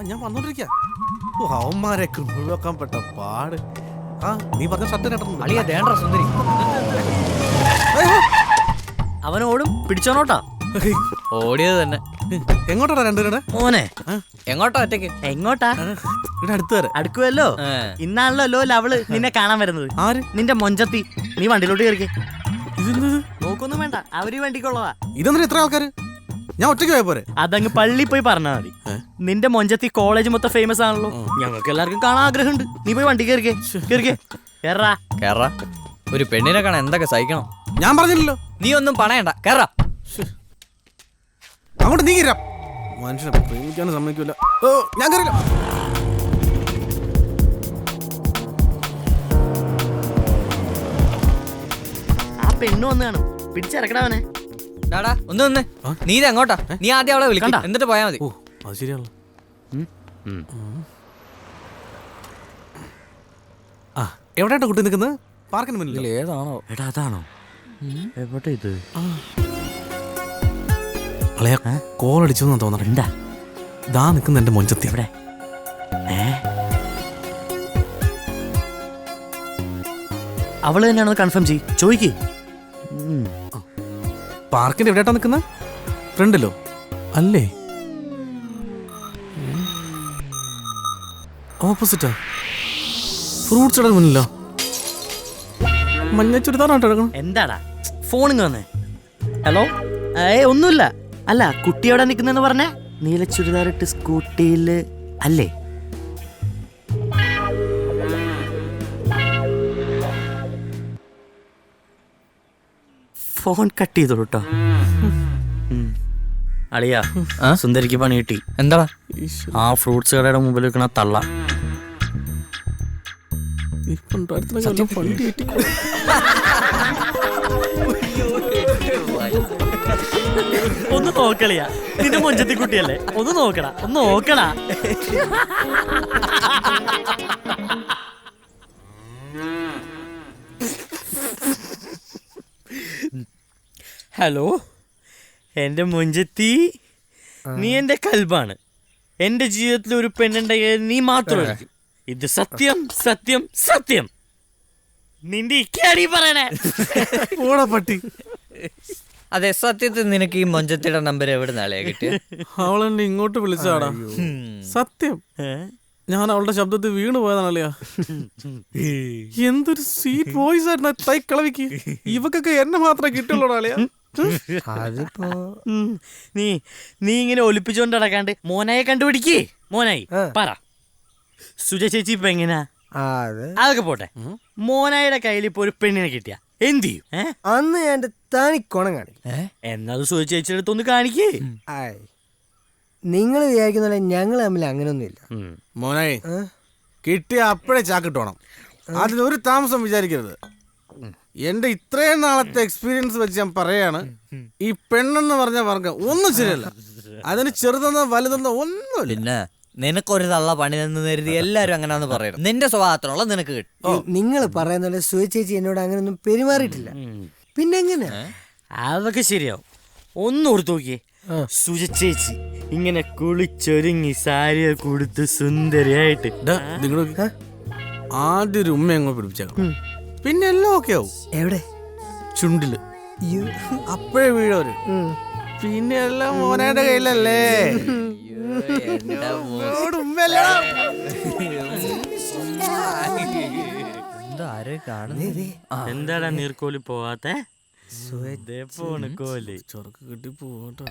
ഞാൻ വന്നോണ്ടിരിക്ക. അവന്മാരെയൊക്കെ ഒഴിവാക്കാൻ പെട്ട പാട്. ആ നീ പറഞ്ഞ ഷർട്ട് സുന്ദരി അവനോടും പിടിച്ചോണോട്ടാ. ഓടിയത് തന്നെ. എങ്ങോട്ടാ രണ്ടുപേരുടെ മോനെ? എങ്ങോട്ടാ ഒറ്റയ്ക്ക്? എങ്ങോട്ടാ? ഇവിടെ അടുത്ത് വരെ അടുക്കുമല്ലോ. ഇന്നാണല്ലോ അവള് നിന്നെ കാണാൻ വരുന്നത്. ആര്? നിന്റെ മൊഞ്ചത്തി. നീ വണ്ടിയിലോട്ട് കയറിക്കേ. ഇതെന്ത്? നോക്കൊന്നും വേണ്ട, അവര് വണ്ടിക്കുള്ളതാ. ഇതെന്താ ഇത്ര ആൾക്കാര്? ഞാൻ ഒറ്റയ്ക്ക് പോയ പോരെ? അതങ്ങ് പള്ളി പോയി പറഞ്ഞാൽ മതി. നിന്റെ മൊഞ്ചത്തി കോളേജ് മൊത്തം ഫേമസ് ആണല്ലോ. ഞങ്ങൾക്ക് എല്ലാവർക്കും കാണാൻ ആഗ്രഹമുണ്ട്. നീ പോയി വണ്ടി കയറിക്കേ. കേറാ കേറാ. ഒരു പെണ്ണിനെ കാണാൻ എന്തൊക്കെ സഹിക്കണം. ഞാൻ പറഞ്ഞില്ലല്ലോ. നീ ഒന്നും പണയണ്ട, കേറാ. അങ്ങോട്ട് നീ കയറാം. മനുഷ്യനെ പ്രേമിക്കാനും സമ്മതിക്കൂല. ഓ ഞാൻ കയറില്ല. ആ പെണ്ണ് വന്ന് കാണും. പിടിച്ചിറക്കണവനെ. ഒന്ന് നിന്ന്. നീ ഇത് എങ്ങോട്ടാ? നീ ആദ്യം അവളെ വിളിക്കണ്ട, എന്നിട്ട് പോയാ മതി. ഓ അത് ശരിയാണല്ലോ. ആ എവിടെയാട്ടോ കുട്ടി നിൽക്കുന്നത്? പാർക്കിന് മുന്നിൽ. ഏതാണോ? എടാ അതാണോ? എവിടെ ഇത്? അളയാ കോൾ അടിച്ചു എന്നാ തോന്നണം. എന്താ ദാ നിൽക്കുന്ന എന്റെ മൊഞ്ചത്തി. എവിടെ? അവള് തന്നെയാണോ? കൺഫേം ചെയ്യ്, ചോദിക്ക്. പാർക്കിന്റെ എവിടെയാട്ടാ നിൽക്കുന്നത്? ഫ്രണ്ടിലോ? അല്ലേ, ഓപ്പോസിറ്റാ. ഫ്രൂട്ട്സ് ഇടാൻ മുന്നിലോ? മഞ്ഞ ചുരിദാറാട്ടോ എടുക്കണം. എന്താടാ ഫോണിങ് വന്നേ? ഹലോ. ഒന്നുമില്ല. അല്ല, കുട്ടി എവിടെ നിൽക്കുന്നെന്ന് പറഞ്ഞേ? നീല ചുരിദാറിട്ട് സ്കൂട്ടിയില് അല്ലേ? ഫോൺ കട്ട് ചെയ്തോളൂ കേട്ടോ. അളിയാ, സുന്ദരിക്ക് പണി കിട്ടി. എന്താ? ആ ഫ്രൂട്ട്സ് കടയുടെ മുമ്പിൽ വെക്കണ തള്ള. ഒന്ന് നോക്കളിയാ, നിന്റെ മൊഞ്ചത്തി കുട്ടിയല്ലേ? ഒന്ന് നോക്കടാ, ഒന്ന് നോക്കടാ. ഹലോ, എന്റെ മൊഞ്ചത്തി, നീ എന്റെ കൽബാണ്. എന്റെ ജീവിതത്തിൽ ഒരു പെണ്ണുണ്ടെങ്കിൽ നീ മാത്രമായിരിക്കും. ഇത് സത്യം സത്യം സത്യം. നിന്റെ ഇക്കാടി പറയണേ. പട്ടി. അതെ, സത്യത്തിൽ നിനക്ക് ഈ മൊഞ്ചത്തിയുടെ നമ്പർ എവിടെ നാളെയാ കിട്ടിയ? അവളെന്നെ ഇങ്ങോട്ട് വിളിച്ചാടാ. സത്യം ഞാൻ അവളുടെ ശബ്ദത്തിൽ വീണ് പോയതാണല്ലയാ. എന്തൊരു സ്വീറ്റ് വോയിസ് ആയിരുന്നു തൈക്കളവിക്ക്. ഇവക്കൊക്കെ എന്നെ മാത്രമേ കിട്ടുള്ളൂടാളിയാ. നീ ഇങ്ങനെ ഒലിപ്പിച്ചോണ്ട് നടക്കാണ്ട് മോനായെ കണ്ടുപിടിക്കേ. മോനായി പറ, സുജ ചേച്ചി ഇപ്പൊ എങ്ങനാ? അതൊക്കെ പോട്ടെ, മോനായുടെ കയ്യിൽ ഇപ്പൊ ഒരു പെണ്ണിനെ കിട്ടിയ എന്ത് ചെയ്യും? അന്ന് ഞാൻ തനിക്കോണം കാണി. എന്നത് സുജ ചേച്ചിയുടെ അടുത്തൊന്ന് കാണിക്കേ. നിങ്ങൾ വിചാരിക്കുന്ന ഞങ്ങൾ തമ്മിൽ അങ്ങനെയൊന്നുമില്ല. മോനായി കിട്ടിയ അപ്പഴേ ചാക്കിട്ടോണം. അതിനൊരു താമസം വിചാരിക്കരുത്. എന്റെ ഇത്രയും നാളത്തെ എക്സ്പീരിയൻസ് വെച്ച് ഞാൻ പറയാണ്, ഈ പെണ്ണെന്ന് പറഞ്ഞ വർഗം ഒന്നും ശരിയല്ല. അതിന് ചെറുതെന്നോ വലുതെന്നോ ഒന്നുമില്ല. പിന്നെ നിനക്കൊരു തള്ള പണി നിന്ന് കരുതി എല്ലാരും അങ്ങനെയാന്ന് പറയണം. നിന്റെ സ്വഭാവത്തിനുള്ള നിനക്ക് കിട്ടും. നിങ്ങൾ പറയുന്ന സുജ ചേച്ചി എന്നോട് അങ്ങനെയൊന്നും പെരുമാറിയിട്ടില്ല. പിന്നെ എങ്ങനെ? അതൊക്കെ ശരിയാവും. ഒന്ന് ഓർത്ത് നോക്കിയേ, സുജ ചേച്ചി ഇങ്ങനെ കുളിച്ചൊരുങ്ങി സാരിയെ കൊടുത്ത് സുന്ദരിയായിട്ട്. ആദ്യം ഒരു ഉമ്മ അങ്ങോട്ട് പിടിപ്പിച്ചേക്കാം, പിന്നെ എല്ലാം ഓക്കെ ആവും. എവിടെ? ചുണ്ടില്. അപ്പോഴേ വീഴവര്. പിന്നെ എല്ലാം മോനയുടെ കയ്യിലല്ലേ. എന്താടാ നീർക്കോലി പോവാത്തെ? കോലി ചൊറക്ക് കിട്ടി പോട്ടോ.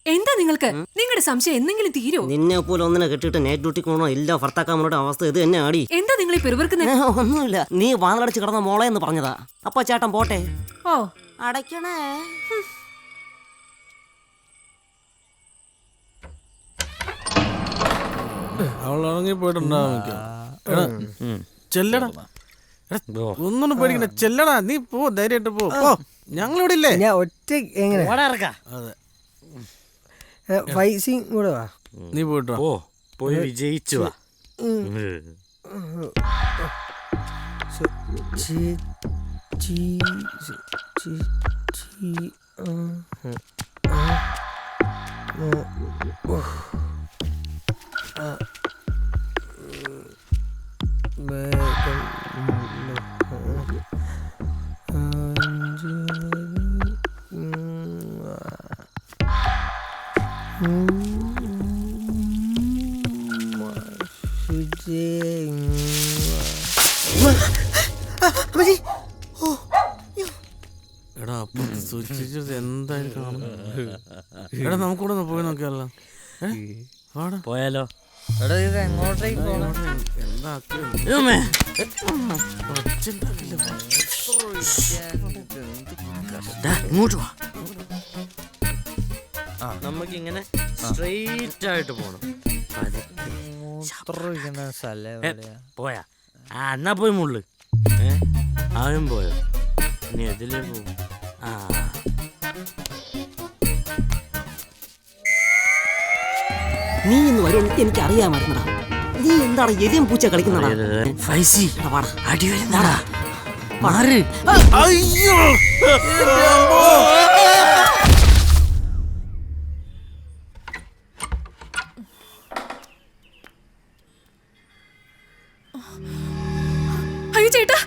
എന്താ നിങ്ങൾക്ക്? നിങ്ങളുടെ സംശയം എന്തെങ്കിലും തീരോ? നിന്നെ പോലെ ഒന്നിനെ കെട്ടിട്ട് നൈറ്റ് ഡ്യൂട്ടിക്ക് പോകണോ എല്ലാ ഭർത്താക്കന്മാരുടെ അവസ്ഥ ഇത് തന്നെ ആടി. എന്താ നിങ്ങൾ ഈ പെരുവർക്കുന്നത്? ഒന്നുമില്ല, നീ വാതിലടച്ച് കിടന്ന മോളെ എന്ന് പറഞ്ഞതാ. അപ്പൊ ചേട്ടൻ പോട്ടെ. ഓ അടയ്ക്കണേ. അവൾ ഇറങ്ങി പോയിട്ടുണ്ടാവും. ചെല്ലടാ, ഒന്നും പേടിക്കണ്ട. ചെല്ലടാ, നീ പോ, ധൈര്യമായിട്ട് പോ. ഞങ്ങളിവിടെ ഇല്ലേ? ഞാൻ ഒറ്റ എങ്ങനെ? അതെ, ഫൈസിങ് കൂടെ വാ. നീ പോയിട്ട് വാ. ഓ പോയി വിജയിച്ചു വാ. ചി- ചി- ചി- ചി- ചി- എടാ അപ്പുറത്ത് സൂക്ഷിച്ചത് എന്തായാലും കാണും. എടാ നമുക്കൂടെ ഒന്ന് പോയി നോക്കിയാലോ? വാടാ. പോയാലോ? എടാ ഇത് എങ്ങോട്ടേക്ക് പോണം? എന്താ ഉമ്മേ. ദാ, ഇങ്ങോട്ട് വാ. നമുക്കിങ്ങനെ സ്ട്രെയിറ്റ് ആയിട്ട് പോണം. മൂത്രമൊഴിക്കുന്ന സ്ഥലം എവിടെയാ? പോയാ എന്നാ പോയി മുള്ളു. അവൻ പോയോ? ഇനി എതിലേ പോകും? നീ ഇന്ന് വരും എനിക്ക് അറിയാമായിരുന്നടാ. നീ എന്താണ് എലിയും പൂച്ച കളിക്കുന്നടാ? ഫൈസി അടി വരുന്നടാ. മാറ്. അയ്യോ അയ്യോ ചേട്ടാ